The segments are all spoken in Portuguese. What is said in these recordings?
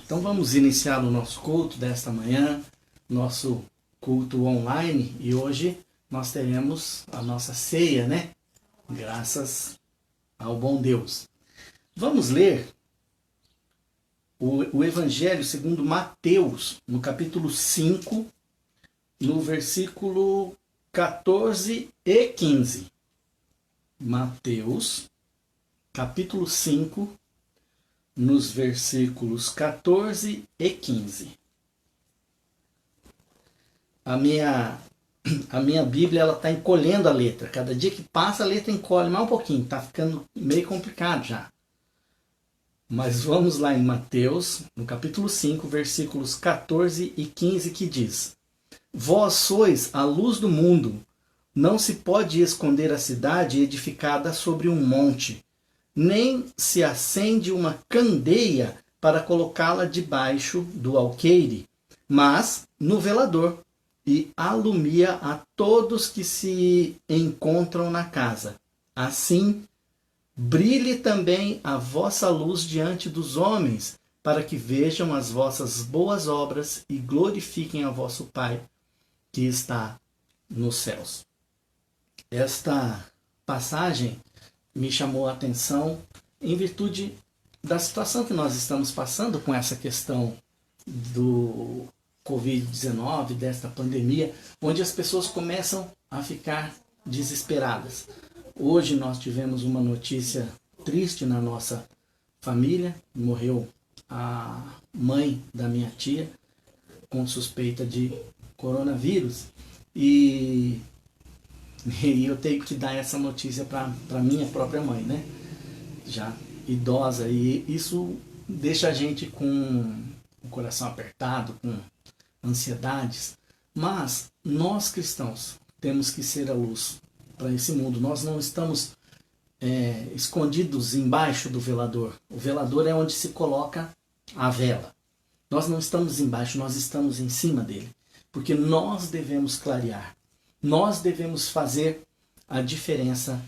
Então vamos iniciar o nosso culto desta manhã, nosso culto online, e hoje nós teremos a nossa ceia, né? Graças ao bom Deus. Vamos ler o Evangelho segundo Mateus, no capítulo 5, no versículo 14 e 15. Mateus, capítulo 5, nos versículos 14 e 15. A minha Bíblia ela está encolhendo a letra. Cada dia que passa a letra encolhe mais um pouquinho. Está ficando meio complicado já. Mas vamos lá em Mateus, no capítulo 5, versículos 14 e 15, que diz: Vós sois a luz do mundo. Não se pode esconder a cidade edificada sobre um monte, nem se acende uma candeia para colocá-la debaixo do alqueire, mas no velador, e alumia a todos que se encontram na casa. Assim, brilhe também a vossa luz diante dos homens, para que vejam as vossas boas obras e glorifiquem a vosso Pai que está nos céus. Esta passagem me chamou a atenção em virtude da situação que nós estamos passando com essa questão do Covid-19, desta pandemia, onde as pessoas começam a ficar desesperadas. Hoje nós tivemos uma notícia triste na nossa família. Morreu a mãe da minha tia com suspeita de coronavírus. E eu tenho que dar essa notícia para minha própria mãe, né? Já idosa. E isso deixa a gente com o coração apertado, com ansiedades. Mas nós cristãos temos que ser a luz para esse mundo. Nós não estamos escondidos embaixo do velador. O velador é onde se coloca a vela. Nós não estamos embaixo, nós estamos em cima dele. Porque nós devemos clarear. Nós devemos fazer a diferença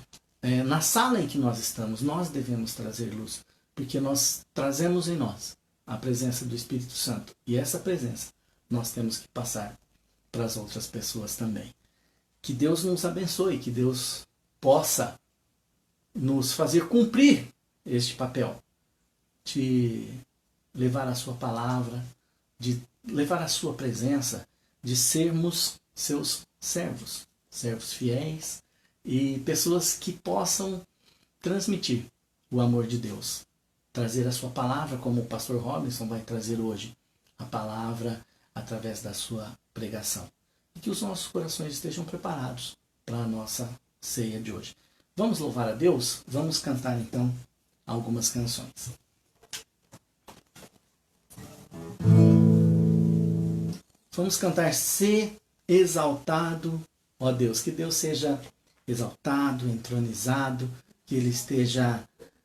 na sala em que nós estamos. Nós devemos trazer luz. Porque nós trazemos em nós a presença do Espírito Santo. E essa presença nós temos que passar para as outras pessoas também. Que Deus nos abençoe, que Deus possa nos fazer cumprir este papel de levar a sua palavra, de levar a sua presença, de sermos seus servos fiéis e pessoas que possam transmitir o amor de Deus, trazer a sua palavra, como o pastor Robinson vai trazer hoje, a palavra através da sua pregação. E que os nossos corações estejam preparados para a nossa ceia de hoje. Vamos louvar a Deus? Vamos cantar então algumas canções. Vamos cantar "Se exaltado, ó Deus". Que Deus seja exaltado, entronizado, que Ele esteja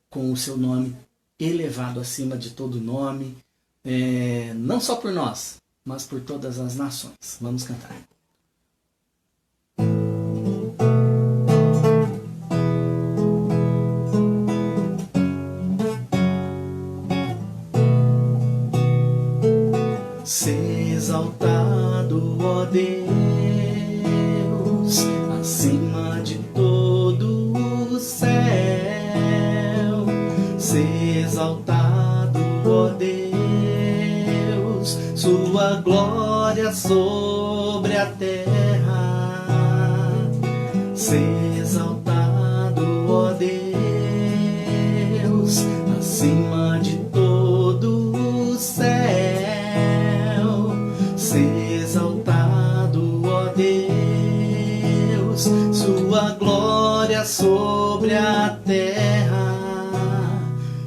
com o seu nome elevado acima de todo nome, não só por nós, mas por todas as nações. Vamos cantar. Se exaltado, ó Deus, acima de todo o céu. Se exaltado, ó Deus, sua glória sobre a terra. Se exaltado, ó Deus, acima de todo o céu. Se exaltado, ó Deus, sua glória sobre a terra,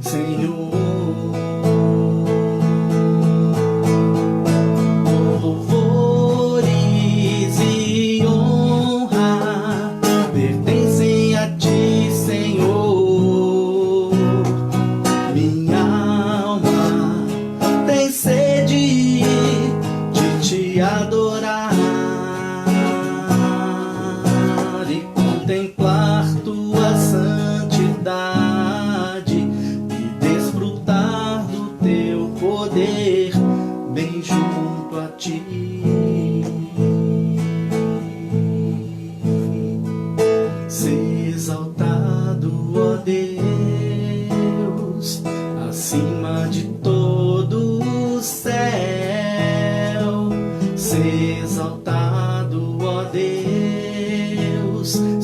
Senhor. Louvores e honra pertencem a ti, Senhor. Minha alma tem sede de te adorar e contemplar tua santidade.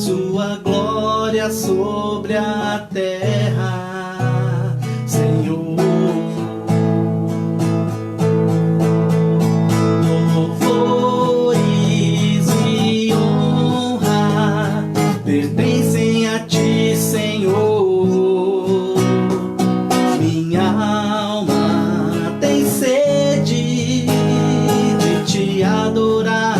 sua glória sobre a terra, Senhor. Louvores e honra pertencem a ti, Senhor. Minha alma tem sede de te adorar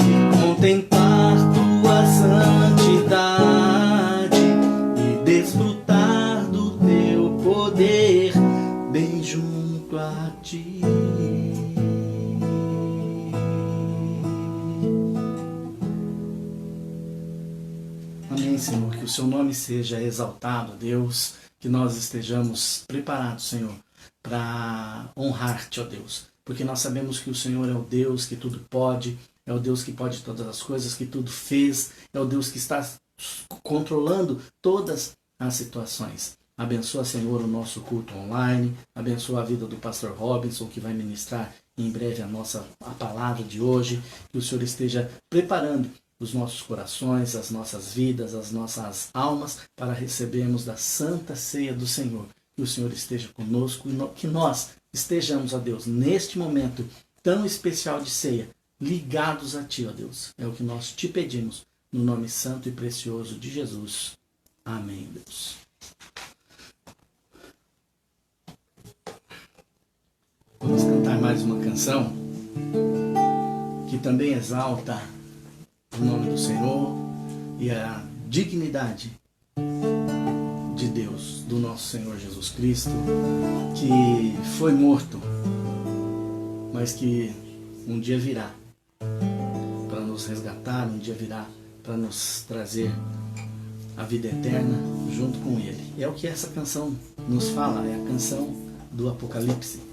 e contemplar tua santidade e desfrutar do teu poder bem junto a ti. Amém, Senhor, que o seu nome seja exaltado, Deus, que nós estejamos preparados, Senhor, para honrar-te, ó Deus, porque nós sabemos que o Senhor é o Deus que tudo pode, é o Deus que pode todas as coisas, que tudo fez, é o Deus que está controlando todas as situações. Abençoa, Senhor, o nosso culto online, abençoa a vida do pastor Robinson, que vai ministrar em breve a palavra de hoje, que o Senhor esteja preparando os nossos corações, as nossas vidas, as nossas almas, para recebermos da santa ceia do Senhor. Que o Senhor esteja conosco e que nós estejamos, ó Deus, neste momento tão especial de ceia, ligados a Ti, ó Deus. É o que nós te pedimos, no nome santo e precioso de Jesus. Amém, Deus. Vamos cantar mais uma canção que também exalta o nome do Senhor e a dignidade de Deus, do nosso Senhor Jesus Cristo, que foi morto, mas que um dia virá para nos resgatar, um dia virá para nos trazer a vida eterna junto com Ele. É o que essa canção nos fala, é a canção do Apocalipse.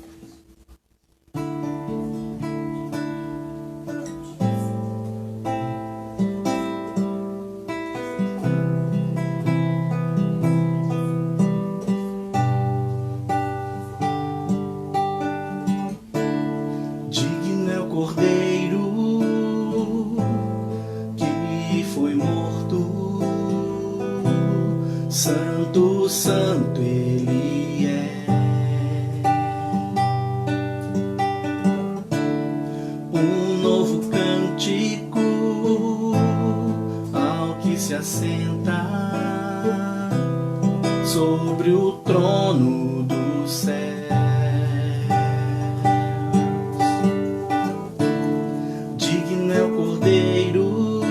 Santo, santo Ele é. Um novo cântico ao que se assenta sobre o trono do céu. Digno é o Cordeiro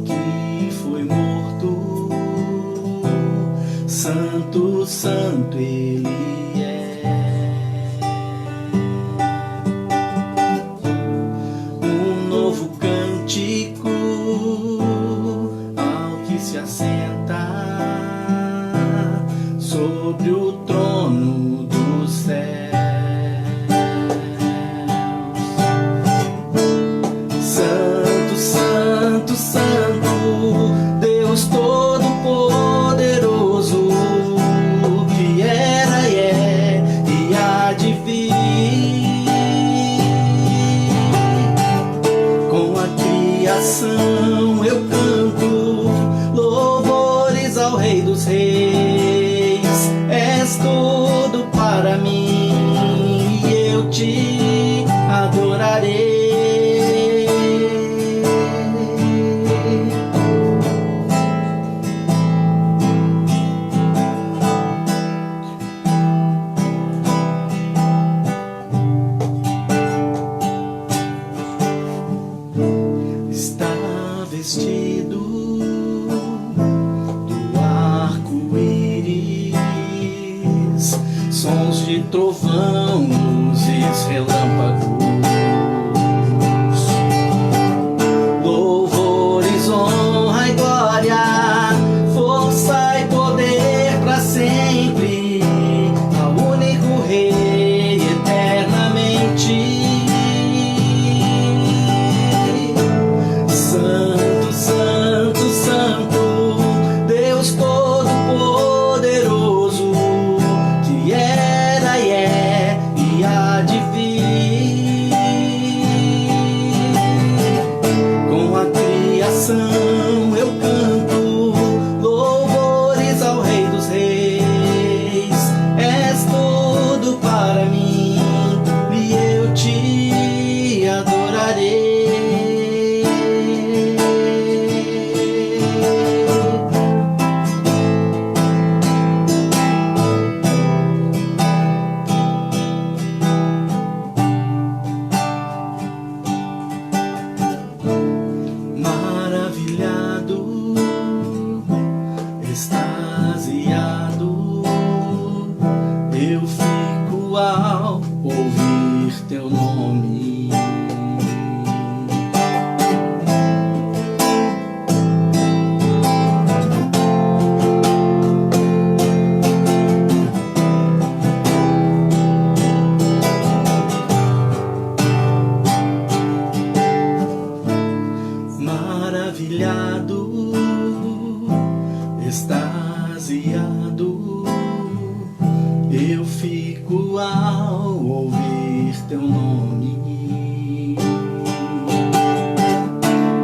que foi morto. Santo, santo Ele é. Um novo cântico ao que se assenta sobre o trono dos céus. Santo, santo, santo, Deus Todo-Poderoso, que era e é e há de vir. Com a criação eu canto louvores ao Rei dos Reis. És tudo para mim e eu te adorarei. Está vestido do arco-íris, sons de trovão, luzes, relâmpagos, louvores, honra e glória, força e poder para sempre, ao único Rei eternamente. Santo, santo, santo, Deus Todo-Poderoso, que era e é criação eu canto louvores ao Rei dos Reis. És tudo para mim e eu te adorarei. Extasiado, eu fico ao ouvir teu nome. Maravilhado, extasiado, eu fico ao ouvir teu nome.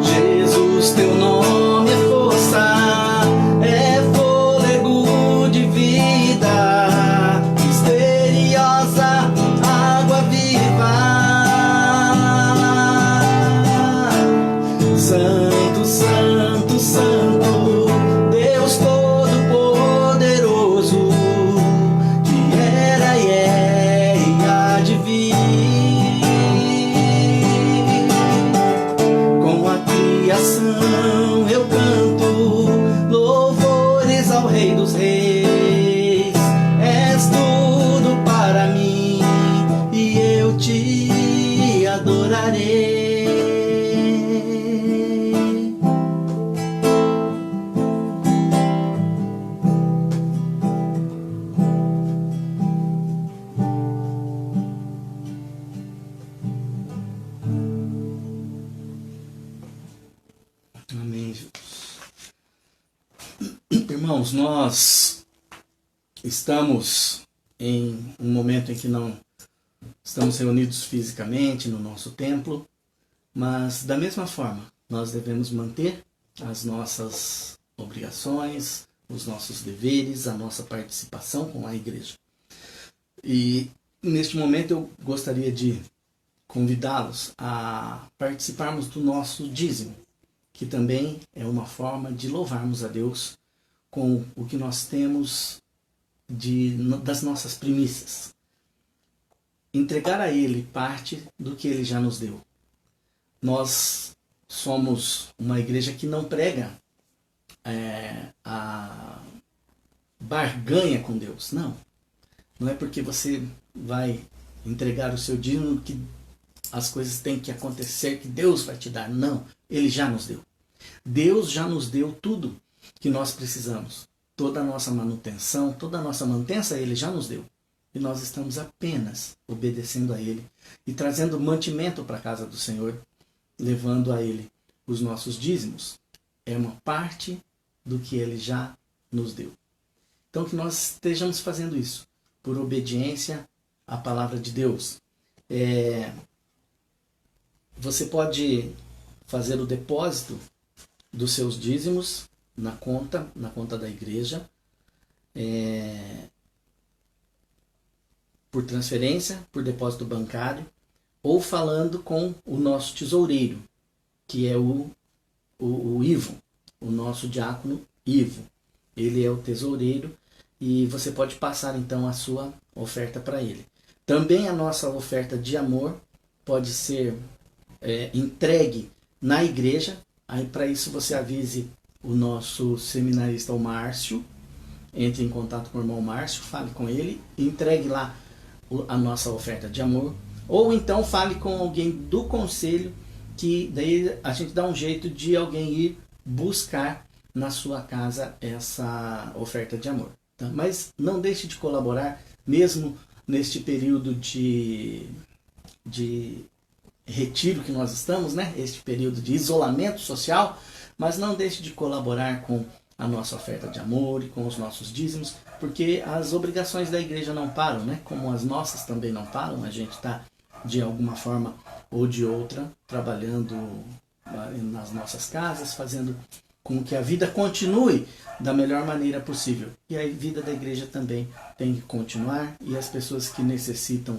Jesus, teu nome é força, é fôlego de vida, misteriosa água viva. Santo, santo, santo, Deus Todo-Poderoso, que era e é e há de vir. Com a criação eu canto louvores ao Rei dos Reis. És tudo para mim e eu te adorarei. Amém, Jesus. Irmãos, nós estamos em um momento em que não estamos reunidos fisicamente no nosso templo, mas da mesma forma nós devemos manter as nossas obrigações, os nossos deveres, a nossa participação com a igreja. E neste momento eu gostaria de convidá-los a participarmos do nosso dízimo, que também é uma forma de louvarmos a Deus com o que nós temos das nossas primícias. Entregar a Ele parte do que Ele já nos deu. Nós somos uma igreja que não prega a barganha com Deus. Não. Não é porque você vai entregar o seu dízimo que as coisas têm que acontecer, que Deus vai te dar. Não. Ele já nos deu. Deus já nos deu tudo que nós precisamos. Toda a nossa manutenção, toda a nossa mantença, Ele já nos deu. E nós estamos apenas obedecendo a Ele e trazendo mantimento para a casa do Senhor, levando a Ele os nossos dízimos. É uma parte do que Ele já nos deu. Então que nós estejamos fazendo isso por obediência à palavra de Deus. Você pode fazer o depósito dos seus dízimos na conta da igreja, por transferência, por depósito bancário, ou falando com o nosso tesoureiro, que é o Ivo, o nosso diácono Ivo. Ele é o tesoureiro e você pode passar então a sua oferta para ele. Também a nossa oferta de amor pode ser entregue na igreja. Aí para isso você avise o nosso seminarista, o Márcio. Entre em contato com o irmão Márcio, fale com ele, entregue lá a nossa oferta de amor. Ou então fale com alguém do conselho, que daí a gente dá um jeito de alguém ir buscar na sua casa essa oferta de amor. Tá? Mas não deixe de colaborar, mesmo neste período de retiro que nós estamos, né? Este período de isolamento social, mas não deixe de colaborar com a nossa oferta de amor e com os nossos dízimos, porque as obrigações da igreja não param, né? Como as nossas também não param, a gente está de alguma forma ou de outra trabalhando nas nossas casas, fazendo com que a vida continue da melhor maneira possível. E a vida da igreja também tem que continuar, e as pessoas que necessitam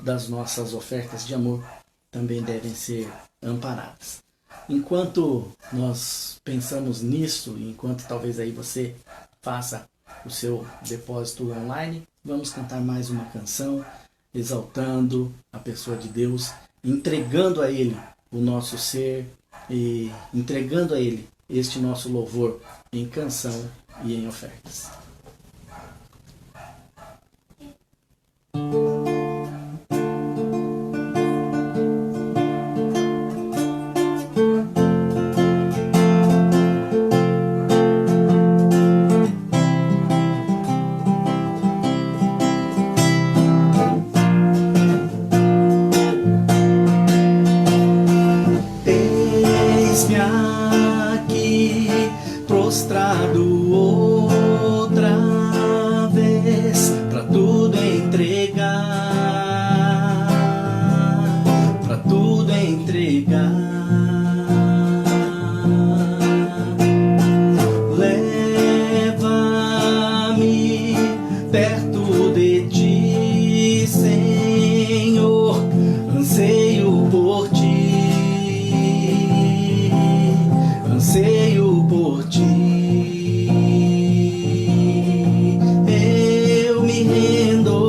das nossas ofertas de amor também devem ser amparadas. Enquanto nós pensamos nisso, enquanto talvez aí você faça o seu depósito online, vamos cantar mais uma canção, exaltando a pessoa de Deus, entregando a Ele o nosso ser e entregando a Ele este nosso louvor em canção e em ofertas. Eis-me aqui prostrado outra vez, pra tudo entregar, pra tudo entregar. Leva-me perto de ti, Senhor, anseio por ti. Anseio por ti, eu me rendo.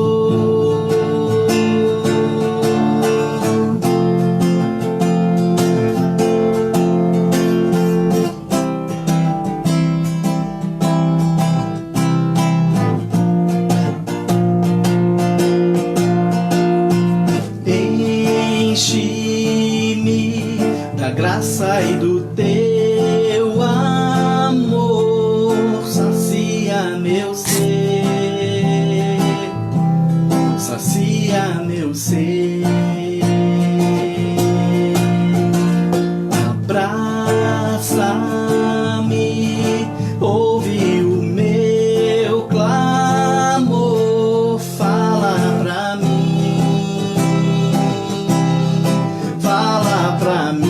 Enche-me da graça e do teu amor, sacia meu ser, sacia meu ser. Abraça-me, ouve o meu clamor, fala pra mim, fala pra mim.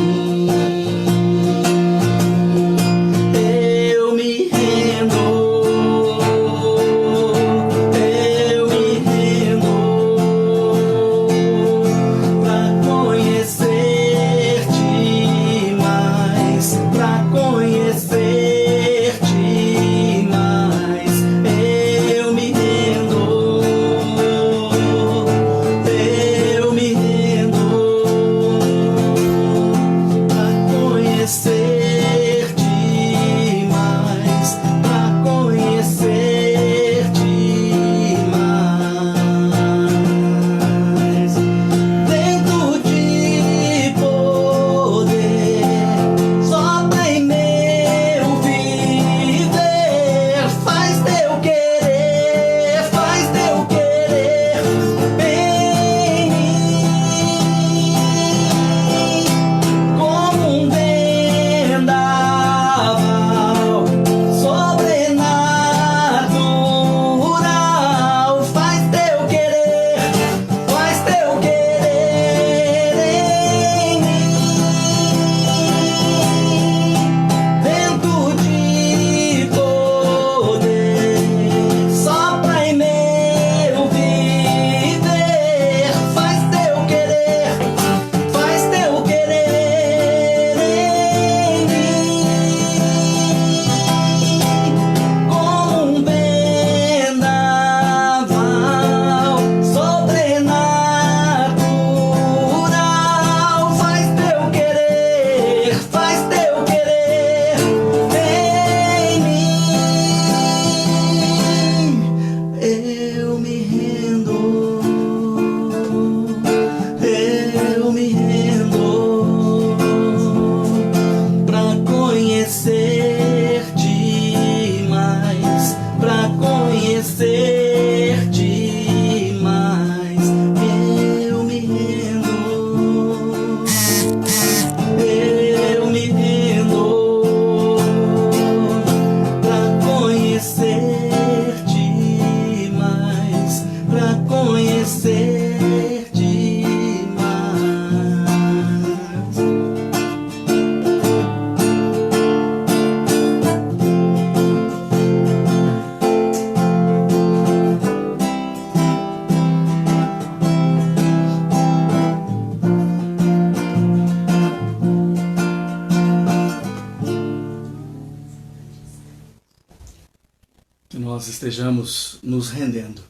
nós estejamos nos rendendo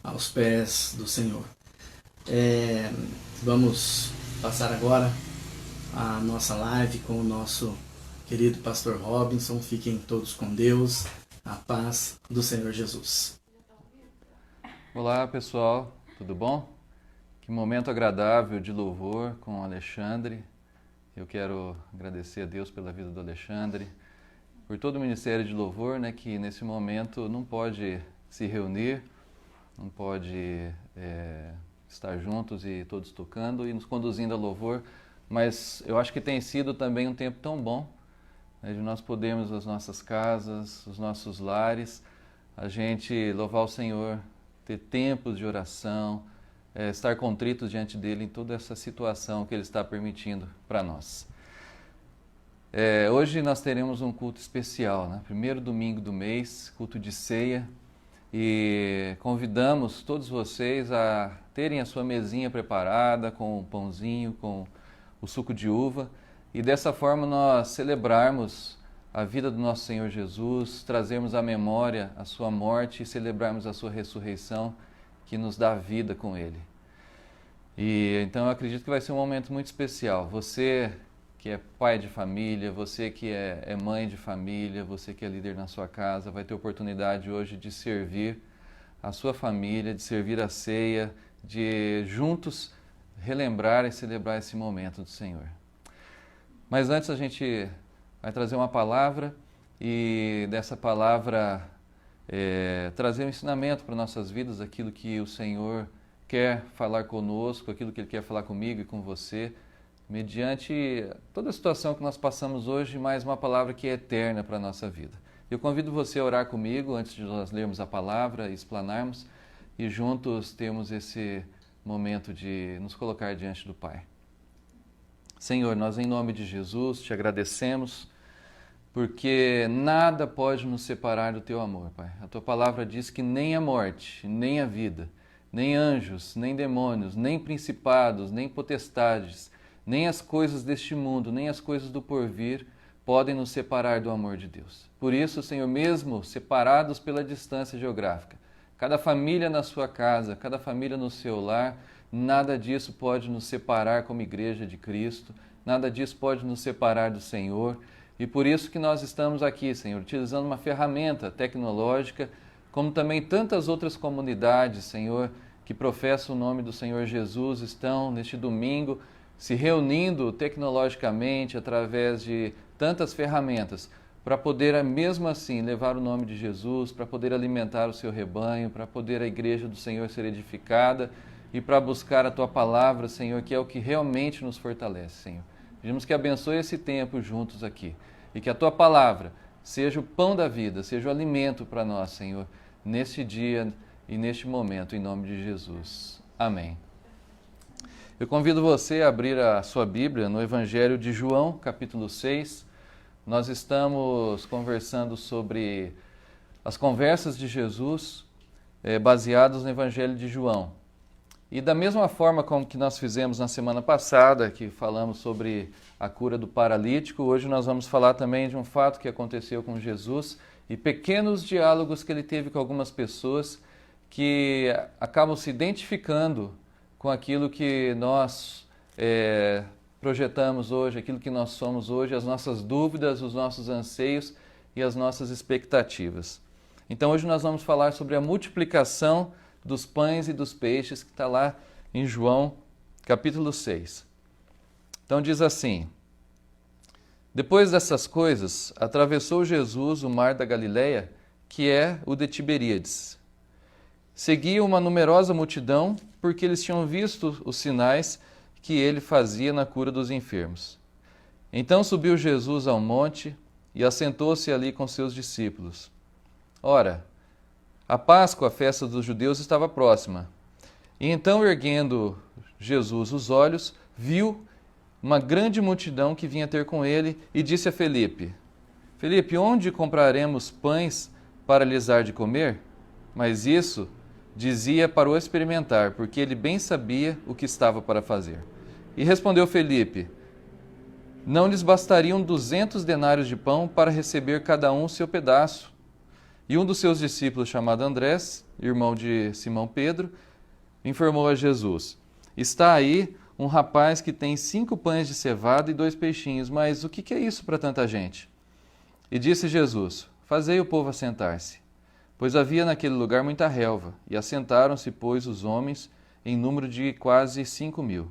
aos pés do Senhor. Vamos passar agora a nossa live com o nosso querido pastor Robinson. Fiquem todos com Deus, a paz do Senhor Jesus. Olá pessoal, tudo bom? Que momento agradável de louvor com o Alexandre. Eu quero agradecer a Deus pela vida do Alexandre, por todo o Ministério de Louvor, né, que nesse momento não pode se reunir, não pode estar juntos e todos tocando e nos conduzindo a louvor, mas eu acho que tem sido também um tempo tão bom, né, de nós podermos as nossas casas, os nossos lares, a gente louvar o Senhor, ter tempos de oração, estar contritos diante dele em toda essa situação que ele está permitindo para nós. Hoje nós teremos um culto especial, né? Primeiro domingo do mês, culto de ceia, e convidamos todos vocês a terem a sua mesinha preparada com o pãozinho, com o suco de uva, e dessa forma nós celebrarmos a vida do nosso Senhor Jesus, trazermos à memória a sua morte e celebrarmos a sua ressurreição, que nos dá vida com ele. E então eu acredito que vai ser um momento muito especial. Você que é pai de família, você que é mãe de família, você que é líder na sua casa, vai ter oportunidade hoje de servir a sua família, de servir a ceia, de juntos relembrar e celebrar esse momento do Senhor. Mas antes a gente vai trazer uma palavra e dessa palavra trazer um ensinamento para nossas vidas, aquilo que o Senhor quer falar conosco, aquilo que Ele quer falar comigo e com você, mediante toda a situação que nós passamos hoje, mais uma palavra que é eterna para a nossa vida. Eu convido você a orar comigo antes de nós lermos a palavra e explanarmos e juntos termos esse momento de nos colocar diante do Pai. Senhor, nós em nome de Jesus te agradecemos porque nada pode nos separar do Teu amor, Pai. A Tua palavra diz que nem a morte, nem a vida, nem anjos, nem demônios, nem principados, nem potestades, nem as coisas deste mundo, nem as coisas do porvir podem nos separar do amor de Deus. Por isso, Senhor, mesmo separados pela distância geográfica, cada família na sua casa, cada família no seu lar, nada disso pode nos separar como igreja de Cristo, nada disso pode nos separar do Senhor. E por isso que nós estamos aqui, Senhor, utilizando uma ferramenta tecnológica, como também tantas outras comunidades, Senhor, que professam o nome do Senhor Jesus, estão neste domingo se reunindo tecnologicamente através de tantas ferramentas para poder, mesmo assim, levar o nome de Jesus, para poder alimentar o seu rebanho, para poder a igreja do Senhor ser edificada e para buscar a Tua palavra, Senhor, que é o que realmente nos fortalece, Senhor. Pedimos que abençoe esse tempo juntos aqui e que a Tua palavra seja o pão da vida, seja o alimento para nós, Senhor, neste dia e neste momento, em nome de Jesus. Amém. Eu convido você a abrir a sua Bíblia no Evangelho de João, capítulo 6. Nós estamos conversando sobre as conversas de Jesus baseadas no Evangelho de João. E da mesma forma como que nós fizemos na semana passada, que falamos sobre a cura do paralítico, hoje nós vamos falar também de um fato que aconteceu com Jesus e pequenos diálogos que ele teve com algumas pessoas que acabam se identificando com aquilo que nós projetamos hoje, aquilo que nós somos hoje, as nossas dúvidas, os nossos anseios e as nossas expectativas. Então hoje nós vamos falar sobre a multiplicação dos pães e dos peixes, que está lá em João capítulo 6. Então diz assim: depois dessas coisas, atravessou Jesus o mar da Galileia, que é o de Tiberíades. Seguia uma numerosa multidão, porque eles tinham visto os sinais que ele fazia na cura dos enfermos. Então subiu Jesus ao monte e assentou-se ali com seus discípulos. Ora, a Páscoa, a festa dos judeus, estava próxima. E então, erguendo Jesus os olhos, viu uma grande multidão que vinha ter com ele e disse a Felipe: Felipe, onde compraremos pães para lhes dar de comer? Mas isso dizia para o experimentar, porque ele bem sabia o que estava para fazer. E respondeu Felipe: não lhes bastariam 200 denários de pão para receber cada um o seu pedaço? E um dos seus discípulos, chamado Andrés, irmão de Simão Pedro, informou a Jesus: está aí um rapaz que tem 5 pães de cevada e 2 peixinhos, mas o que é isso para tanta gente? E disse Jesus: fazei o povo assentar-se. Pois havia naquele lugar muita relva, e assentaram-se, pois, os homens, em número de quase 5.000.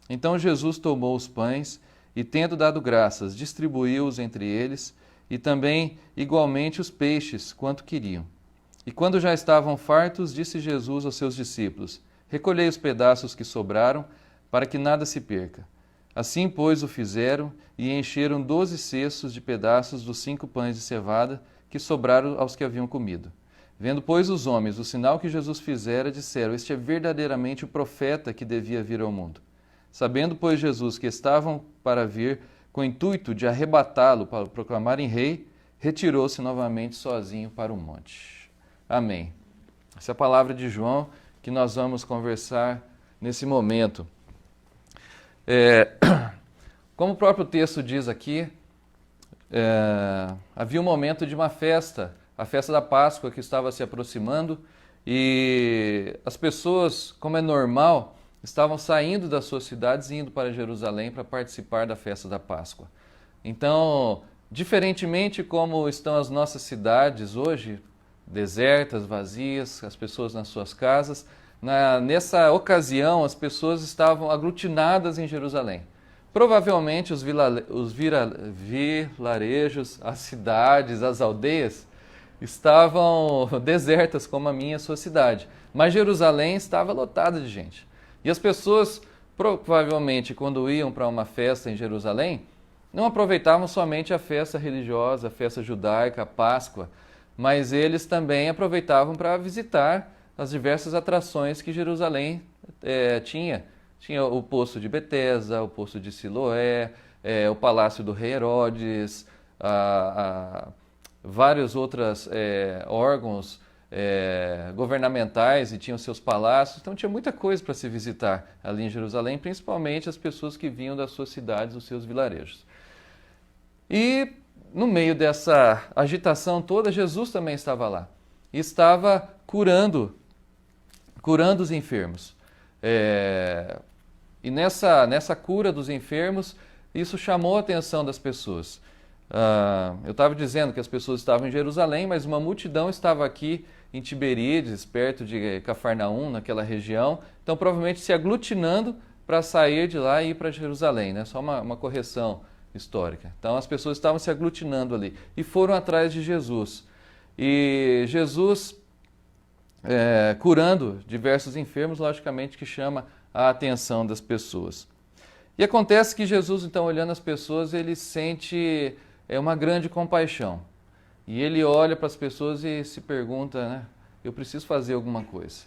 Então Jesus tomou os pães e, tendo dado graças, distribuiu-os entre eles, e também igualmente os peixes, quanto queriam. E quando já estavam fartos, disse Jesus aos seus discípulos: recolhei os pedaços que sobraram, para que nada se perca. Assim, pois, o fizeram, e encheram 12 cestos de pedaços dos 5 pães de cevada que sobraram aos que haviam comido. Vendo, pois, os homens o sinal que Jesus fizera, disseram: este é verdadeiramente o profeta que devia vir ao mundo. Sabendo, pois, Jesus que estavam para vir, com o intuito de arrebatá-lo para o proclamarem rei, retirou-se novamente sozinho para o monte. Amém. Essa é a palavra de João que nós vamos conversar nesse momento. Como o próprio texto diz aqui, havia um momento de uma festa, a festa da Páscoa que estava se aproximando, e as pessoas, como é normal, estavam saindo das suas cidades e indo para Jerusalém para participar da festa da Páscoa. Então, diferentemente como estão as nossas cidades hoje, desertas, vazias, as pessoas nas suas casas, nessa ocasião as pessoas estavam aglutinadas em Jerusalém. Provavelmente os vilarejos, as cidades, as aldeias estavam desertas como a minha e a sua cidade, mas Jerusalém estava lotada de gente. E as pessoas, provavelmente, quando iam para uma festa em Jerusalém, não aproveitavam somente a festa religiosa, a festa judaica, a Páscoa, mas eles também aproveitavam para visitar as diversas atrações que Jerusalém tinha. Tinha o poço de Betesda, o poço de Siloé, o palácio do rei Herodes, vários outros órgãos governamentais e tinham seus palácios. Então tinha muita coisa para se visitar ali em Jerusalém, principalmente as pessoas que vinham das suas cidades, dos seus vilarejos. E no meio dessa agitação toda, Jesus também estava lá. E estava curando os enfermos. E nessa cura dos enfermos, isso chamou a atenção das pessoas. Eu estava dizendo que as pessoas estavam em Jerusalém, mas uma multidão estava aqui em Tiberíades, perto de Cafarnaum, naquela região. Então, provavelmente se aglutinando para sair de lá e ir para Jerusalém, né? Só uma correção histórica. Então, as pessoas estavam se aglutinando ali e foram atrás de Jesus. E Jesus, curando diversos enfermos, logicamente que chama a atenção das pessoas. E acontece que Jesus, então, olhando as pessoas, ele sente uma grande compaixão. E ele olha para as pessoas e se pergunta, né? Eu preciso fazer alguma coisa.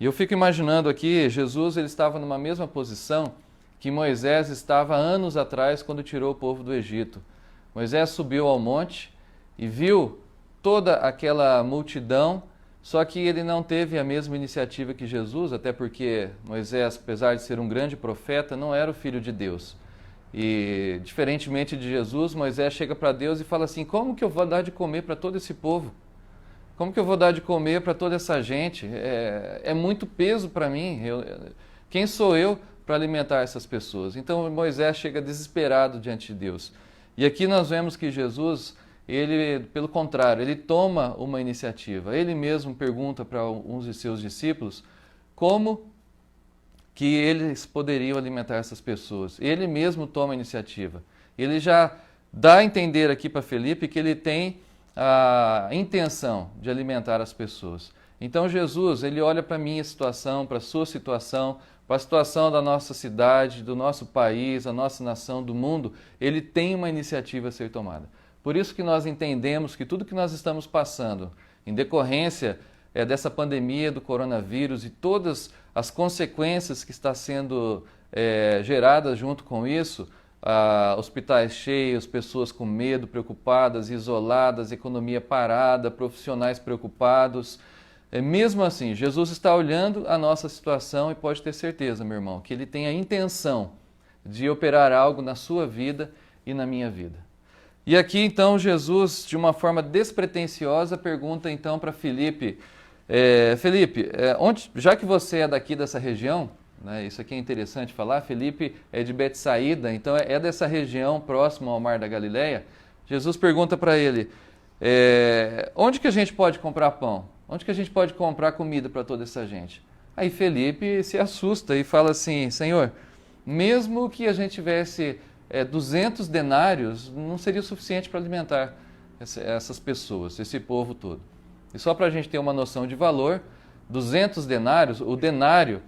E eu fico imaginando aqui, Jesus ele estava numa mesma posição que Moisés estava anos atrás quando tirou o povo do Egito. Moisés subiu ao monte e viu toda aquela multidão, só que ele não teve a mesma iniciativa que Jesus, até porque Moisés, apesar de ser um grande profeta, não era o filho de Deus. E, diferentemente de Jesus, Moisés chega para Deus e fala assim: como que eu vou dar de comer para todo esse povo? Como que eu vou dar de comer para toda essa gente? É muito peso para mim. Quem sou eu para alimentar essas pessoas? Então Moisés chega desesperado diante de Deus. E aqui nós vemos que Jesus, ele, pelo contrário, ele toma uma iniciativa. Ele mesmo pergunta para uns de seus discípulos como que eles poderiam alimentar essas pessoas. Ele mesmo toma a iniciativa. Ele já dá a entender aqui para Felipe que ele tem a intenção de alimentar as pessoas. Então Jesus, ele olha para a minha situação, para a sua situação, para a situação da nossa cidade, do nosso país, da nossa nação, do mundo. Ele tem uma iniciativa a ser tomada. Por isso que nós entendemos que tudo que nós estamos passando, em decorrência dessa pandemia do coronavírus e todas as consequências que está sendo geradas junto com isso, hospitais cheios, pessoas com medo, preocupadas, isoladas, economia parada, profissionais preocupados. Mesmo assim, Jesus está olhando a nossa situação e pode ter certeza, meu irmão, que Ele tem a intenção de operar algo na sua vida e na minha vida. E aqui então Jesus, de uma forma despretensiosa, pergunta então para Felipe, Felipe, já que você é daqui dessa região, né, isso aqui é interessante falar, Felipe é de Betsaída, então é dessa região próximo ao Mar da Galileia, Jesus pergunta para ele, onde que a gente pode comprar pão? Onde que a gente pode comprar comida para toda essa gente? Aí Felipe se assusta e fala assim, Senhor, mesmo que a gente tivesse 200 denários, não seria o suficiente para alimentar essas pessoas, esse povo todo. E só para a gente ter uma noção de valor, 200 denários, o denário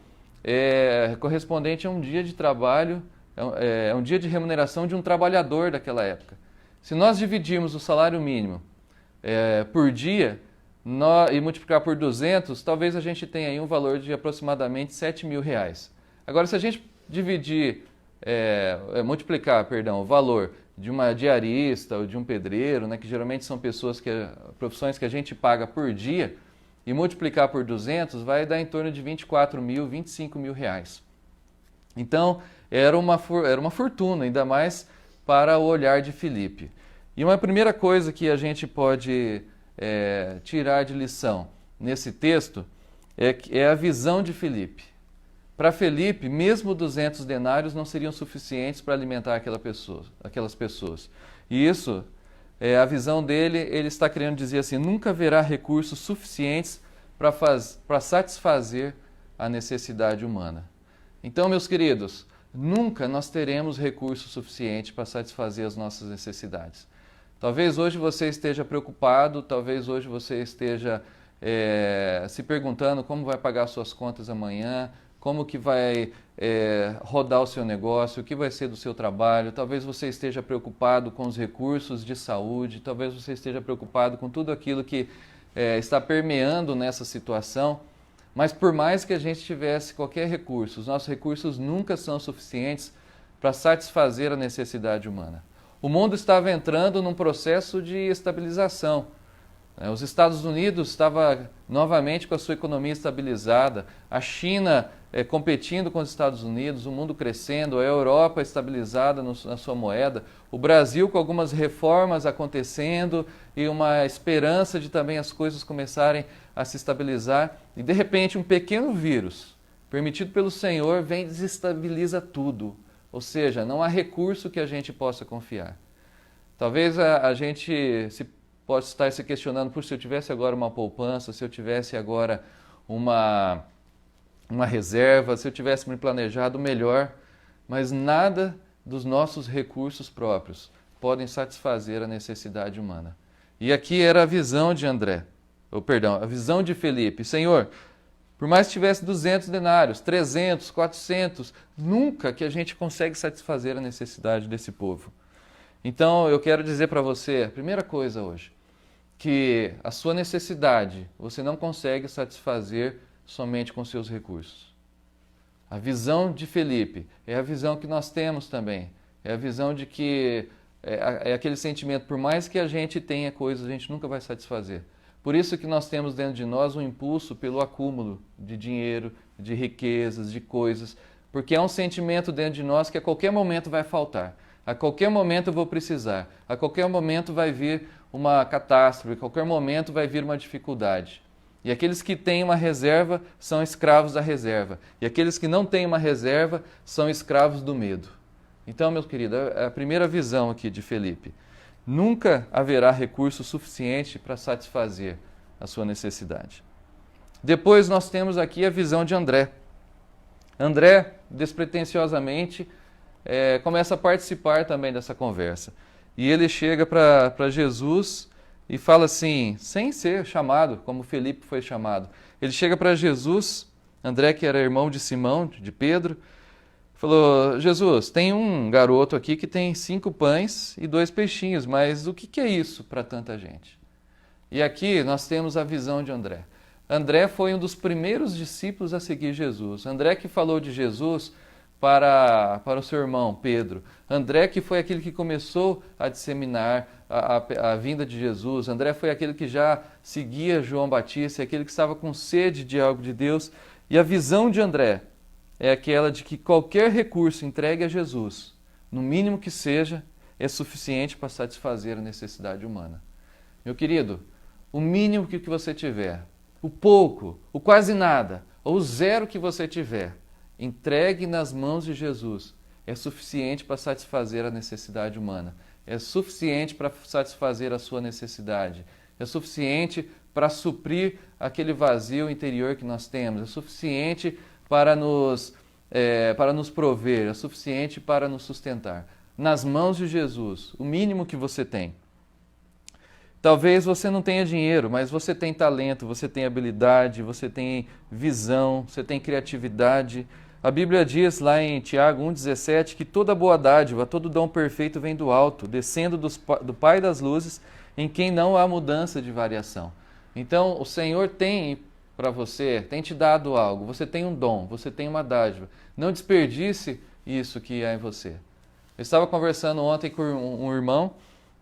é correspondente a um dia de trabalho, é um dia de remuneração de um trabalhador daquela época. Se nós dividirmos o salário mínimo por dia e multiplicar por 200, talvez a gente tenha aí um valor de aproximadamente 7 mil reais. Agora, se a gente multiplicar o valor de uma diarista ou de um pedreiro, né, que geralmente são profissões que a gente paga por dia, e multiplicar por 200, vai dar em torno de 24 mil, 25 mil reais. Então, era uma fortuna, ainda mais para o olhar de Felipe. E uma primeira coisa que a gente pode tirar de lição nesse texto é a visão de Felipe. Para Felipe, mesmo 200 denários não seriam suficientes para alimentar aquelas pessoas. E isso, a visão dele, ele está querendo dizer assim, nunca haverá recursos suficientes para satisfazer a necessidade humana. Então, meus queridos, nunca nós teremos recursos suficientes para satisfazer as nossas necessidades. Talvez hoje você esteja preocupado, talvez hoje você esteja se perguntando como vai pagar suas contas amanhã, como que vai rodar o seu negócio, o que vai ser do seu trabalho, talvez você esteja preocupado com os recursos de saúde, talvez você esteja preocupado com tudo aquilo que está permeando nessa situação, mas por mais que a gente tivesse qualquer recurso, os nossos recursos nunca são suficientes para satisfazer a necessidade humana. O mundo estava entrando num processo de estabilização. Os Estados Unidos estava novamente com a sua economia estabilizada, a China competindo com os Estados Unidos, o mundo crescendo, a Europa estabilizada na sua moeda, o Brasil com algumas reformas acontecendo e uma esperança de também as coisas começarem a se estabilizar. E de repente um pequeno vírus, permitido pelo Senhor, vem e desestabiliza tudo. Ou seja, não há recurso que a gente possa confiar. Talvez a gente pode estar se questionando, se eu tivesse agora uma poupança, se eu tivesse agora uma reserva, se eu tivesse me planejado melhor, mas nada dos nossos recursos próprios podem satisfazer a necessidade humana. E aqui era a visão de a visão de Felipe. Senhor, por mais que tivesse 200 denários, 300, 400, nunca que a gente consegue satisfazer a necessidade desse povo. Então eu quero dizer para você, a primeira coisa hoje, que a sua necessidade você não consegue satisfazer somente com seus recursos. A visão de Felipe é a visão que nós temos também. É a visão de que é aquele sentimento, por mais que a gente tenha coisas, a gente nunca vai satisfazer. Por isso que nós temos dentro de nós um impulso pelo acúmulo de dinheiro, de riquezas, de coisas, porque é um sentimento dentro de nós que a qualquer momento vai faltar. A qualquer momento eu vou precisar. A qualquer momento vai vir uma catástrofe, a qualquer momento vai vir uma dificuldade. E aqueles que têm uma reserva são escravos da reserva. E aqueles que não têm uma reserva são escravos do medo. Então, meus queridos, a primeira visão aqui de Felipe. Nunca haverá recurso suficiente para satisfazer a sua necessidade. Depois nós temos aqui a visão de André. André, despretensiosamente, começa a participar também dessa conversa. E ele chega para Jesus e fala assim, sem ser chamado, como Felipe foi chamado. Ele chega para Jesus, André, que era irmão de Simão, de Pedro, falou, Jesus, tem um garoto aqui que tem 5 pães e 2 peixinhos, mas o que é isso para tanta gente? E aqui nós temos a visão de André. André foi um dos primeiros discípulos a seguir Jesus. André que falou de Jesus para o seu irmão Pedro. André que foi aquele que começou a disseminar a vinda de Jesus. André foi aquele que já seguia João Batista, aquele que estava com sede de algo de Deus. E a visão de André é aquela de que qualquer recurso entregue a Jesus, no mínimo que seja, é suficiente para satisfazer a necessidade humana. Meu querido, o mínimo que você tiver, o pouco, o quase nada, ou o zero que você tiver, entregue nas mãos de Jesus, é suficiente para satisfazer a necessidade humana. É suficiente para satisfazer a sua necessidade. É suficiente para suprir aquele vazio interior que nós temos. É suficiente para nos prover. É suficiente para nos sustentar. Nas mãos de Jesus, o mínimo que você tem. Talvez você não tenha dinheiro, mas você tem talento, você tem habilidade, você tem visão, você tem criatividade. A Bíblia diz lá em Tiago 1,17 que toda boa dádiva, todo dom perfeito vem do alto, descendo do Pai das luzes, em quem não há mudança de variação. Então, o Senhor tem para você, tem te dado algo, você tem um dom, você tem uma dádiva. Não desperdice isso que há em você. Eu estava conversando ontem com um irmão,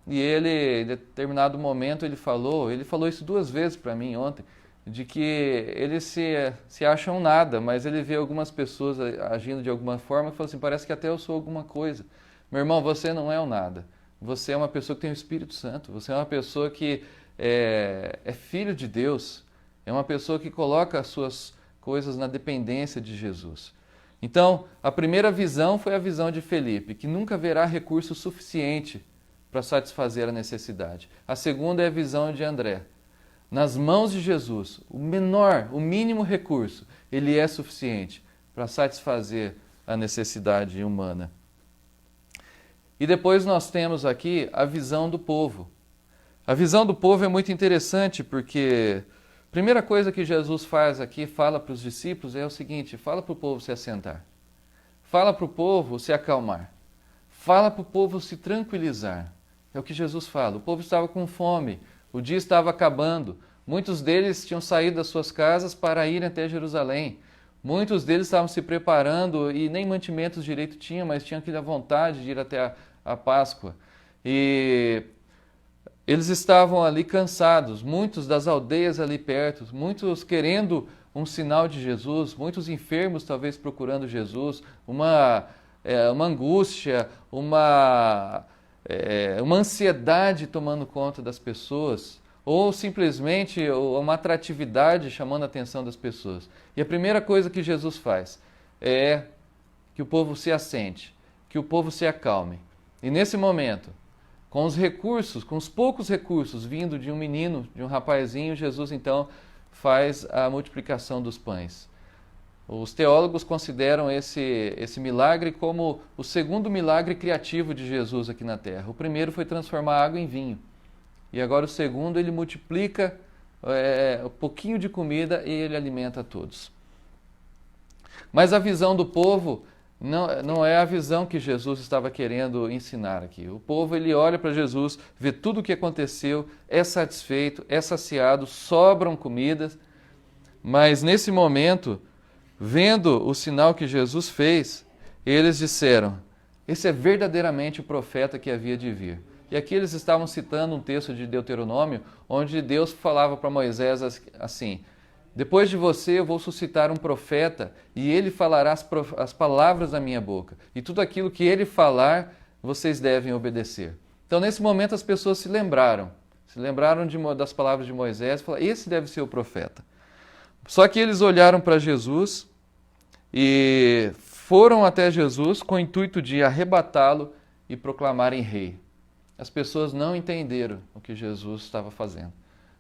e ele, em determinado momento, ele falou isso 2 vezes para mim ontem, de que ele se acha um nada, mas ele vê algumas pessoas agindo de alguma forma e fala assim, parece que até eu sou alguma coisa. Meu irmão, você não é um nada. Você é uma pessoa que tem o Espírito Santo, você é uma pessoa que é filho de Deus, é uma pessoa que coloca as suas coisas na dependência de Jesus. Então, a primeira visão foi a visão de Felipe, que nunca haverá recurso suficiente para satisfazer a necessidade. A segunda é a visão de André. Nas mãos de Jesus, o mínimo recurso, ele é suficiente para satisfazer a necessidade humana. E depois nós temos aqui a visão do povo. A visão do povo é muito interessante porque a primeira coisa que Jesus faz aqui, fala para os discípulos, é o seguinte, fala para o povo se assentar. Fala para o povo se acalmar. Fala para o povo se tranquilizar. É o que Jesus fala. O povo estava com fome, o dia estava acabando. Muitos deles tinham saído das suas casas para ir até Jerusalém. Muitos deles estavam se preparando e nem mantimentos direito tinham, mas tinham aquela vontade de ir até a Páscoa. E eles estavam ali cansados, muitos das aldeias ali perto, muitos querendo um sinal de Jesus, muitos enfermos talvez procurando Jesus, uma angústia, uma ansiedade tomando conta das pessoas, ou simplesmente uma atratividade chamando a atenção das pessoas. E a primeira coisa que Jesus faz é que o povo se assente, que o povo se acalme. E nesse momento, com os recursos, com os poucos recursos vindo de um menino, de um rapazinho, Jesus então faz a multiplicação dos pães. Os teólogos consideram esse milagre como o segundo milagre criativo de Jesus aqui na Terra. O primeiro foi transformar água em vinho. E agora o segundo, ele multiplica um pouquinho de comida e ele alimenta a todos. Mas a visão do povo não é a visão que Jesus estava querendo ensinar aqui. O povo, ele olha para Jesus, vê tudo o que aconteceu, é satisfeito, é saciado, sobram comidas. Mas nesse momento, vendo o sinal que Jesus fez, eles disseram, esse é verdadeiramente o profeta que havia de vir. E aqui eles estavam citando um texto de Deuteronômio, onde Deus falava para Moisés assim, depois de você eu vou suscitar um profeta e ele falará as palavras da minha boca. E tudo aquilo que ele falar, vocês devem obedecer. Então nesse momento as pessoas se lembraram das palavras de Moisés e falaram, esse deve ser o profeta. Só que eles olharam para Jesus e foram até Jesus com o intuito de arrebatá-lo e proclamarem rei. As pessoas não entenderam o que Jesus estava fazendo.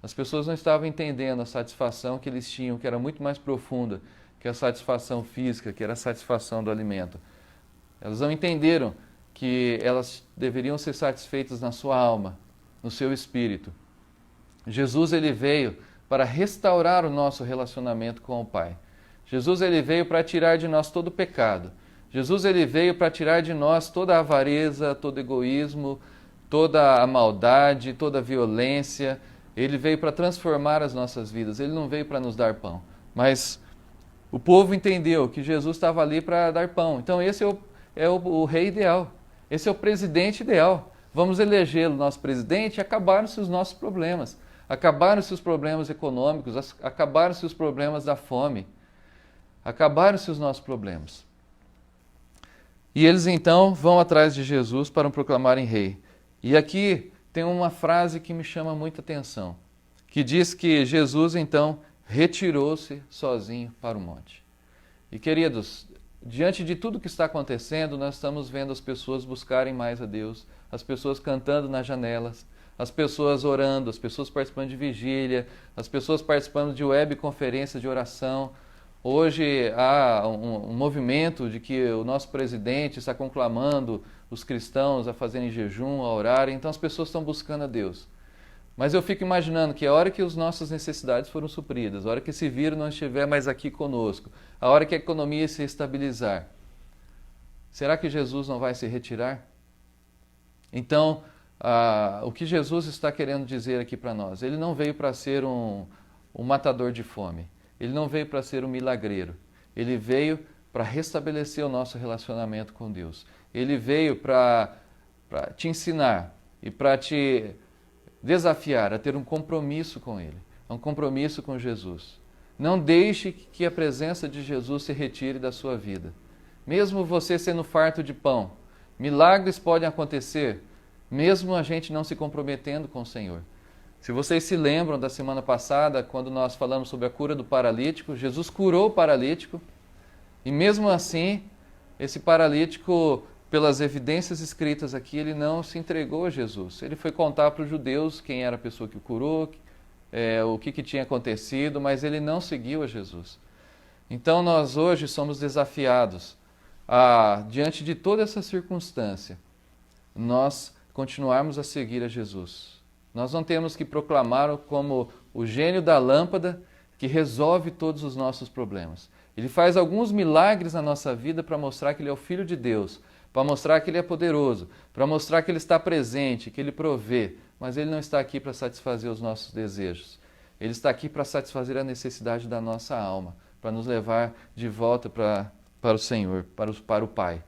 As pessoas não estavam entendendo a satisfação que eles tinham, que era muito mais profunda que a satisfação física, que era a satisfação do alimento. Elas não entenderam que elas deveriam ser satisfeitas na sua alma, no seu espírito. Jesus, ele veio para restaurar o nosso relacionamento com o Pai. Jesus, ele veio para tirar de nós todo o pecado. Jesus, ele veio para tirar de nós toda a avareza, todo o egoísmo, toda a maldade, toda a violência. Ele veio para transformar as nossas vidas. Ele não veio para nos dar pão. Mas o povo entendeu que Jesus estava ali para dar pão. Então esse é o rei ideal. Esse é o presidente ideal. Vamos elegê-lo nosso presidente e acabaram-se os nossos problemas. Acabaram-se os problemas econômicos, acabaram-se os problemas da fome. Acabaram-se os nossos problemas. E eles então vão atrás de Jesus para o proclamarem rei. E aqui tem uma frase que me chama muita atenção, que diz que Jesus então retirou-se sozinho para o monte. E queridos, diante de tudo que está acontecendo, nós estamos vendo as pessoas buscarem mais a Deus, as pessoas cantando nas janelas, as pessoas orando, as pessoas participando de vigília, as pessoas participando de webconferências de oração. Hoje há um movimento de que o nosso presidente está conclamando os cristãos a fazerem jejum, a orarem, então as pessoas estão buscando a Deus. Mas eu fico imaginando que a hora que as nossas necessidades foram supridas, a hora que esse vírus não estiver mais aqui conosco, a hora que a economia se estabilizar, será que Jesus não vai se retirar? Então, o que Jesus está querendo dizer aqui para nós? Ele não veio para ser um matador de fome. Ele não veio para ser um milagreiro. Ele veio para restabelecer o nosso relacionamento com Deus. Ele veio para te ensinar e para te desafiar a ter um compromisso com Ele, um compromisso com Jesus. Não deixe que a presença de Jesus se retire da sua vida. Mesmo você sendo farto de pão, milagres podem acontecer, mesmo a gente não se comprometendo com o Senhor. Se vocês se lembram da semana passada, quando nós falamos sobre a cura do paralítico, Jesus curou o paralítico e mesmo assim, esse paralítico, pelas evidências escritas aqui, ele não se entregou a Jesus. Ele foi contar para os judeus quem era a pessoa que o curou, o que tinha acontecido, mas ele não seguiu a Jesus. Então nós hoje somos desafiados a, diante de toda essa circunstância, nós continuarmos a seguir a Jesus. Nós não temos que proclamá-lo como o gênio da lâmpada que resolve todos os nossos problemas. Ele faz alguns milagres na nossa vida para mostrar que Ele é o Filho de Deus, para mostrar que Ele é poderoso, para mostrar que Ele está presente, que Ele provê, mas Ele não está aqui para satisfazer os nossos desejos. Ele está aqui para satisfazer a necessidade da nossa alma, para nos levar de volta para o Senhor, para o Pai.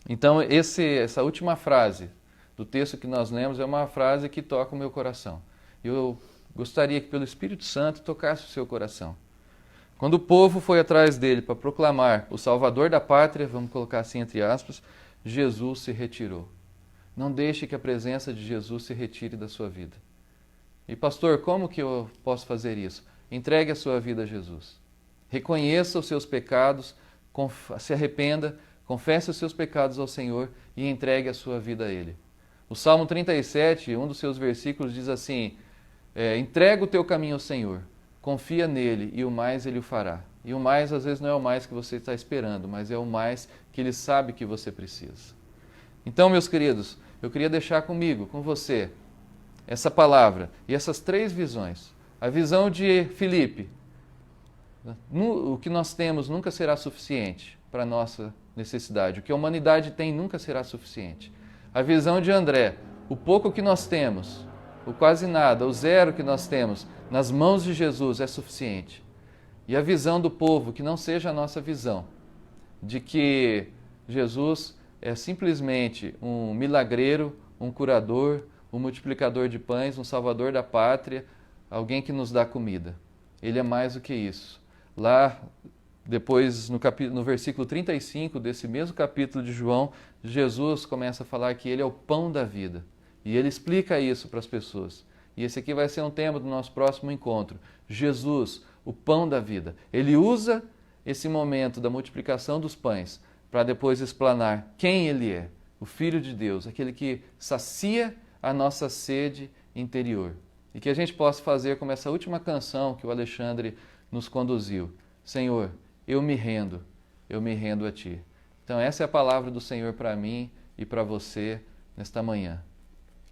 Então, essa última frase do texto que nós lemos é uma frase que toca o meu coração. Eu gostaria que pelo Espírito Santo tocasse o seu coração. Quando o povo foi atrás dele para proclamar o Salvador da pátria, vamos colocar assim entre aspas, Jesus se retirou. Não deixe que a presença de Jesus se retire da sua vida. E pastor, como que eu posso fazer isso? Entregue a sua vida a Jesus. Reconheça os seus pecados, se arrependa, confesse os seus pecados ao Senhor e entregue a sua vida a Ele. O Salmo 37, um dos seus versículos diz assim, entrega o teu caminho ao Senhor, confia nele e o mais Ele o fará. E o mais às vezes não é o mais que você está esperando, mas é o mais que Ele sabe que você precisa. Então, meus queridos, eu queria deixar comigo, com você, essa palavra e essas 3 visões. A visão de Filipe, o que nós temos nunca será suficiente para a nossa necessidade. O que a humanidade tem nunca será suficiente. A visão de André, o pouco que nós temos, o quase nada, o zero que nós temos, nas mãos de Jesus é suficiente. E a visão do povo, que não seja a nossa visão, de que Jesus é simplesmente um milagreiro, um curador, um multiplicador de pães, um salvador da pátria, alguém que nos dá comida. Ele é mais do que isso. Lá, depois, no versículo 35 desse mesmo capítulo de João, Jesus começa a falar que Ele é o pão da vida. E Ele explica isso para as pessoas. E esse aqui vai ser um tema do nosso próximo encontro. Jesus, o pão da vida. Ele usa esse momento da multiplicação dos pães para depois explanar quem Ele é. O Filho de Deus, aquele que sacia a nossa sede interior. E que a gente possa fazer como essa última canção que o Alexandre nos conduziu. Senhor, eu me rendo a Ti. Então essa é a palavra do Senhor para mim e para você nesta manhã.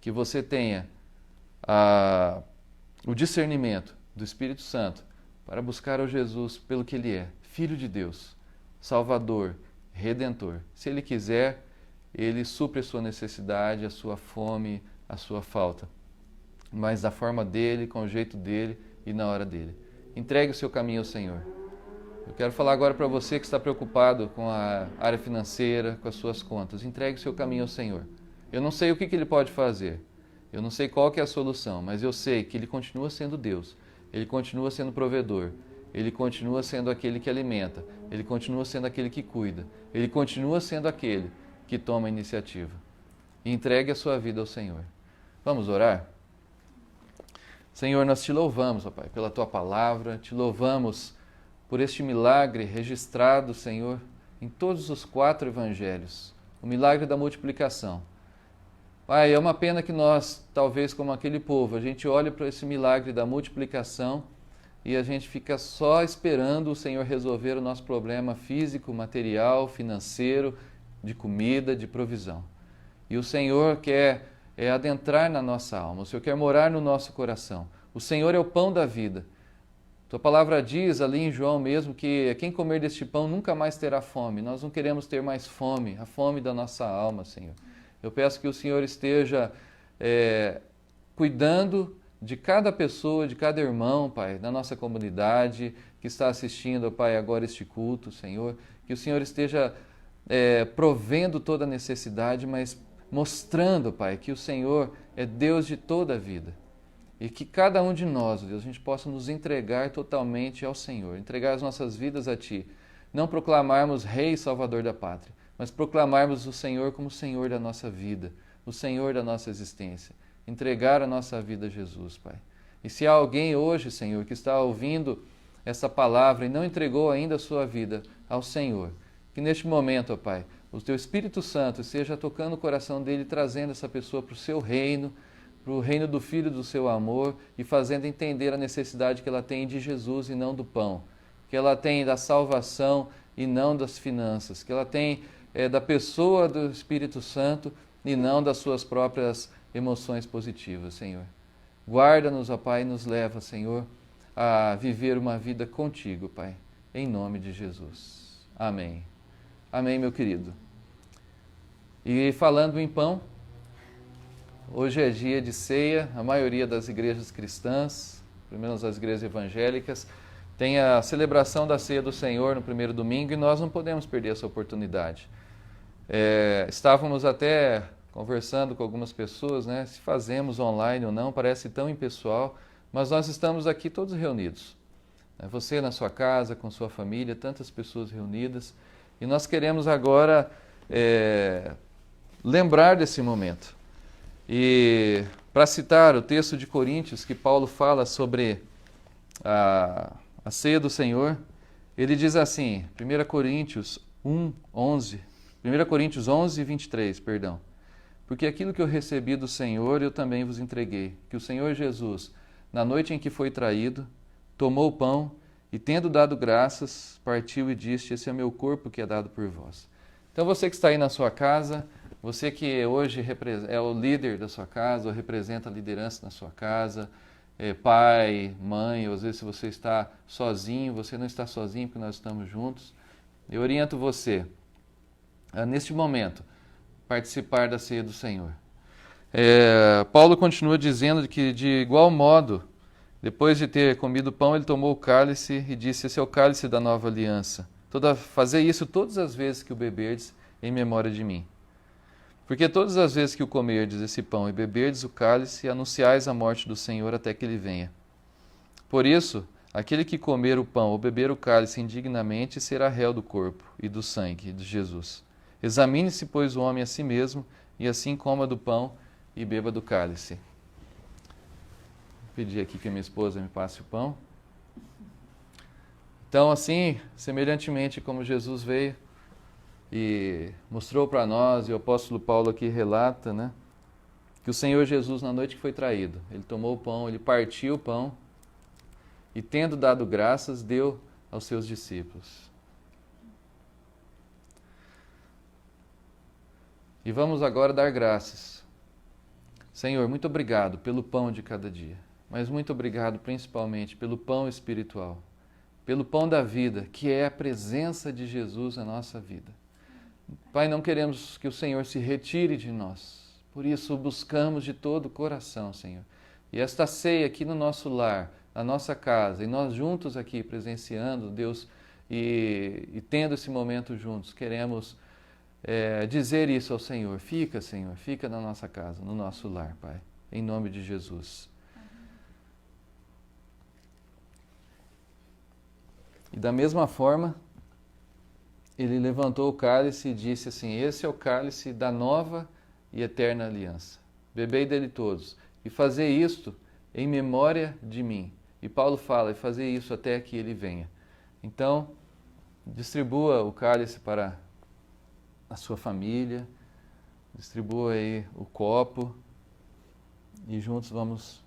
Que você tenha o discernimento do Espírito Santo para buscar o Jesus pelo que Ele é, Filho de Deus, Salvador, Redentor. Se Ele quiser, Ele supre a sua necessidade, a sua fome, a sua falta. Mas da forma dEle, com o jeito dEle e na hora dEle. Entregue o seu caminho ao Senhor. Eu quero falar agora para você que está preocupado com a área financeira, com as suas contas. Entregue o seu caminho ao Senhor. Eu não sei o que Ele pode fazer. Eu não sei qual que é a solução, mas eu sei que Ele continua sendo Deus. Ele continua sendo provedor. Ele continua sendo aquele que alimenta, Ele continua sendo aquele que cuida, Ele continua sendo aquele que toma a iniciativa. Entregue a sua vida ao Senhor. Vamos orar? Senhor, nós te louvamos, ó Pai, pela Tua palavra, te louvamos por este milagre registrado, Senhor, em todos os 4 evangelhos, o milagre da multiplicação. Pai, é uma pena que nós, talvez como aquele povo, a gente olhe para esse milagre da multiplicação e a gente fica só esperando o Senhor resolver o nosso problema físico, material, financeiro, de comida, de provisão. E o Senhor quer adentrar na nossa alma, o Senhor quer morar no nosso coração. O Senhor é o pão da vida. Tua palavra diz ali em João mesmo que quem comer deste pão nunca mais terá fome. Nós não queremos ter mais fome, a fome da nossa alma, Senhor. Eu peço que o Senhor esteja cuidando de cada pessoa, de cada irmão, Pai, da nossa comunidade que está assistindo, Pai, agora este culto, Senhor. Que o Senhor esteja provendo toda a necessidade, mas mostrando, Pai, que o Senhor é Deus de toda a vida. E que cada um de nós, Deus, a gente possa nos entregar totalmente ao Senhor, entregar as nossas vidas a Ti. Não proclamarmos Rei e Salvador da pátria, mas proclamarmos o Senhor como Senhor da nossa vida, o Senhor da nossa existência. Entregar a nossa vida a Jesus, Pai. E se há alguém hoje, Senhor, que está ouvindo essa palavra e não entregou ainda a sua vida ao Senhor, que neste momento, ó Pai, o Teu Espírito Santo esteja tocando o coração dele, trazendo essa pessoa para o Seu reino, para o reino do Filho do Seu amor e fazendo entender a necessidade que ela tem de Jesus e não do pão, que ela tem da salvação e não das finanças, que ela tem da pessoa do Espírito Santo e não das suas próprias emoções positivas, Senhor. Guarda-nos, ó Pai, e nos leva, Senhor, a viver uma vida contigo, Pai, em nome de Jesus. Amém. Amém, meu querido. E falando em pão, hoje é dia de ceia, a maioria das igrejas cristãs, pelo menos as igrejas evangélicas, tem a celebração da ceia do Senhor no primeiro domingo e nós não podemos perder essa oportunidade. Estávamos até conversando com algumas pessoas, né, se fazemos online ou não, parece tão impessoal, mas nós estamos aqui todos reunidos. Você na sua casa, com sua família, tantas pessoas reunidas, e nós queremos agora lembrar desse momento. E para citar o texto de Coríntios, que Paulo fala sobre a ceia do Senhor, ele diz assim, 1 Coríntios 11, 23, perdão. Porque aquilo que eu recebi do Senhor, eu também vos entreguei, que o Senhor Jesus, na noite em que foi traído, tomou o pão e, tendo dado graças, partiu e disse, esse é meu corpo que é dado por vós. Então você que está aí na sua casa, você que hoje é o líder da sua casa, ou representa a liderança na sua casa, pai, mãe, ou às vezes se você está sozinho, você não está sozinho porque nós estamos juntos, eu oriento você a, neste momento, participar da ceia do Senhor. Paulo continua dizendo que, de igual modo, depois de ter comido o pão, ele tomou o cálice e disse, esse é o cálice da nova aliança. Fazei isso todas as vezes que o beberdes em memória de mim. Porque todas as vezes que o comerdes esse pão e beberdes o cálice, anunciais a morte do Senhor até que ele venha. Por isso, aquele que comer o pão ou beber o cálice indignamente será réu do corpo e do sangue de Jesus. Examine-se, pois, o homem a si mesmo, e assim coma do pão e beba do cálice. Vou pedir aqui que a minha esposa me passe o pão. Então, assim, semelhantemente como Jesus veio e mostrou para nós, e o apóstolo Paulo aqui relata, né, que o Senhor Jesus, na noite que foi traído, ele tomou o pão, ele partiu o pão e, tendo dado graças, deu aos seus discípulos. E vamos agora dar graças. Senhor, muito obrigado pelo pão de cada dia, mas muito obrigado principalmente pelo pão espiritual, pelo pão da vida, que é a presença de Jesus na nossa vida. Pai, não queremos que o Senhor se retire de nós, por isso o buscamos de todo o coração, Senhor. E esta ceia aqui no nosso lar, na nossa casa, e nós juntos aqui presenciando, Deus, e tendo esse momento juntos, queremos dizer isso ao Senhor. Fica, Senhor, fica na nossa casa, no nosso lar, Pai, em nome de Jesus. E da mesma forma, ele levantou o cálice e disse assim: esse é o cálice da nova e eterna aliança. Bebei dele todos, e fazei isto em memória de mim. E Paulo fala, e fazer isso até que ele venha. Então, distribua o cálice para a sua família, distribua aí o copo, e juntos vamos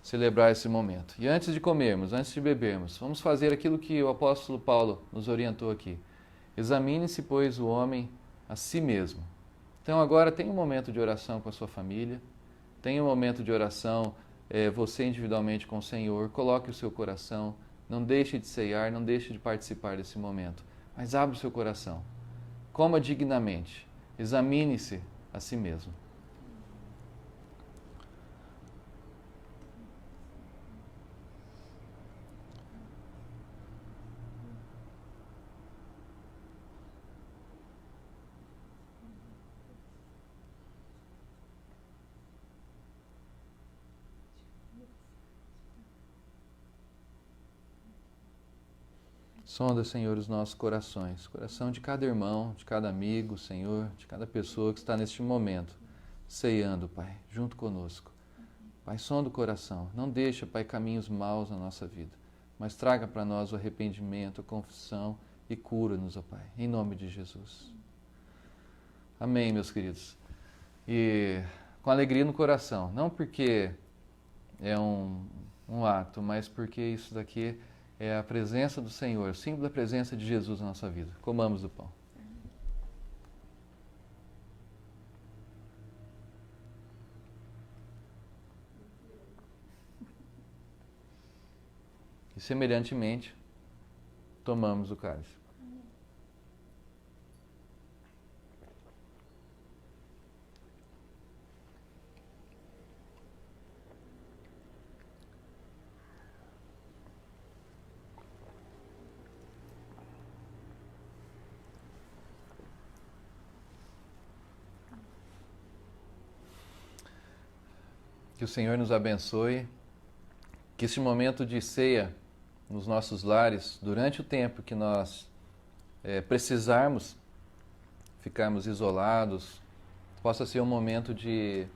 celebrar esse momento. E antes de comermos, antes de bebermos, vamos fazer aquilo que o apóstolo Paulo nos orientou aqui. Examine-se, pois, o homem a si mesmo. Então agora tenha um momento de oração com a sua família, tenha um momento de oração você individualmente com o Senhor, coloque o seu coração, não deixe de ceiar, não deixe de participar desse momento, mas abra o seu coração, coma dignamente, examine-se a si mesmo. Sonda, Senhor, os nossos corações, coração de cada irmão, de cada amigo, Senhor, de cada pessoa que está neste momento, ceando, Pai, junto conosco. Pai, sonda o coração, não deixa, Pai, caminhos maus na nossa vida, mas traga para nós o arrependimento, a confissão e cura-nos, ó Pai, em nome de Jesus. Amém, meus queridos. E com alegria no coração, não porque é um ato, mas porque isso daqui é a presença do Senhor, o símbolo da presença de Jesus na nossa vida. Comamos do pão. E semelhantemente, tomamos o cálice. Que o Senhor nos abençoe, que este momento de ceia nos nossos lares, durante o tempo que nós precisarmos ficarmos isolados, possa ser um momento de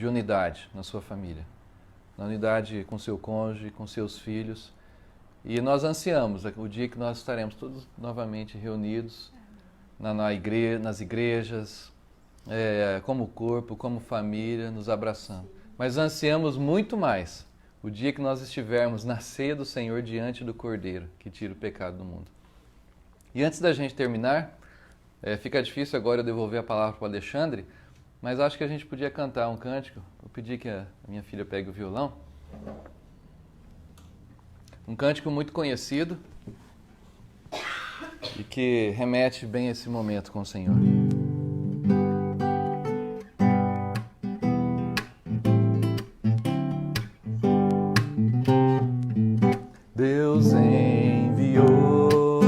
unidade na sua família, na unidade com seu cônjuge, com seus filhos. E nós ansiamos o dia que nós estaremos todos novamente reunidos nas igrejas, como corpo, como família, nos abraçando. Mas ansiamos muito mais o dia que nós estivermos na ceia do Senhor diante do Cordeiro, que tira o pecado do mundo. E antes da gente terminar, fica difícil agora eu devolver a palavra para o Alexandre, mas acho que a gente podia cantar um cântico. Vou pedir que a minha filha pegue o violão. Um cântico muito conhecido e que remete bem a esse momento com o Senhor. Deus enviou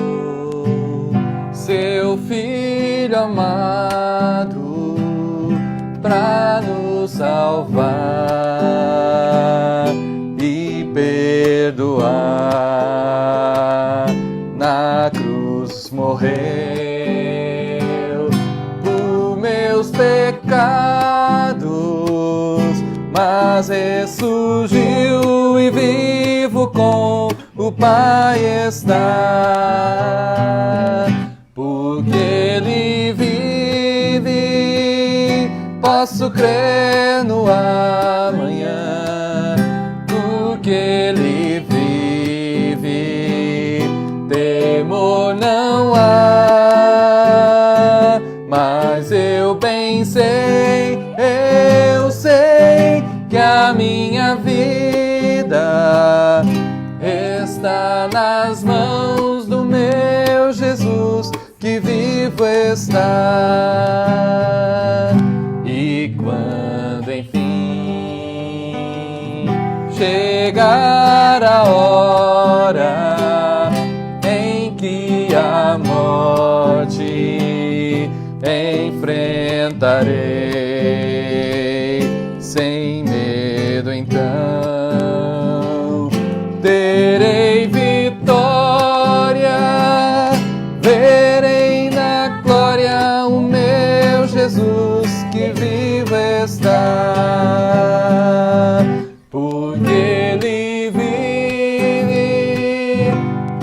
seu Filho amado para nos salvar e perdoar. Na cruz morreu por meus pecados, mas ressurgiu e vivo com o Pai está. Porque Ele vive, posso crer no amanhã. Porque Ele vive, temor não há. Mas eu bem sei, eu sei que a minha vida está nas mãos do meu Jesus, que vivo está. E quando enfim chegar a hora em que a morte enfrentarei, sem medo então terei vitória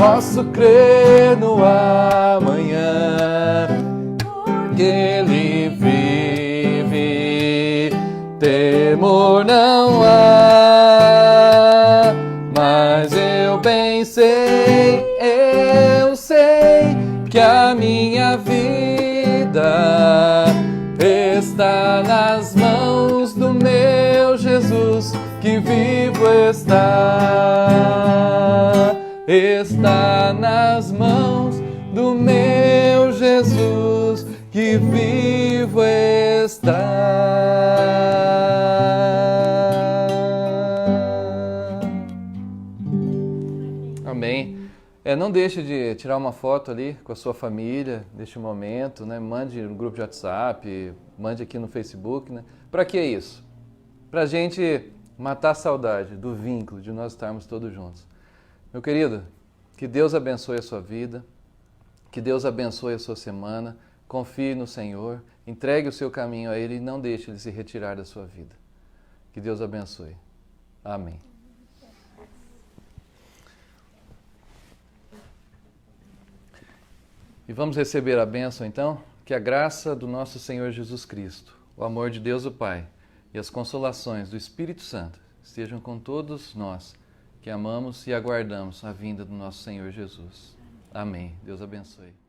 posso crer no amanhã, que Ele vive, temor não há, mas eu bem sei, eu sei que a minha vida está nas mãos do meu Jesus, que vivo está nas mãos do meu Jesus, que vivo está. Amém. Não deixe de tirar uma foto ali com a sua família neste momento, né? Mande no grupo de WhatsApp, mande aqui no Facebook, né? Para que isso? Para a gente matar a saudade do vínculo de nós estarmos todos juntos. Meu querido, que Deus abençoe a sua vida, que Deus abençoe a sua semana, confie no Senhor, entregue o seu caminho a Ele e não deixe Ele se retirar da sua vida. Que Deus abençoe. Amém. E vamos receber a bênção então? Que a graça do nosso Senhor Jesus Cristo, o amor de Deus o Pai e as consolações do Espírito Santo estejam com todos nós que amamos e aguardamos a vinda do nosso Senhor Jesus. Amém. Deus abençoe.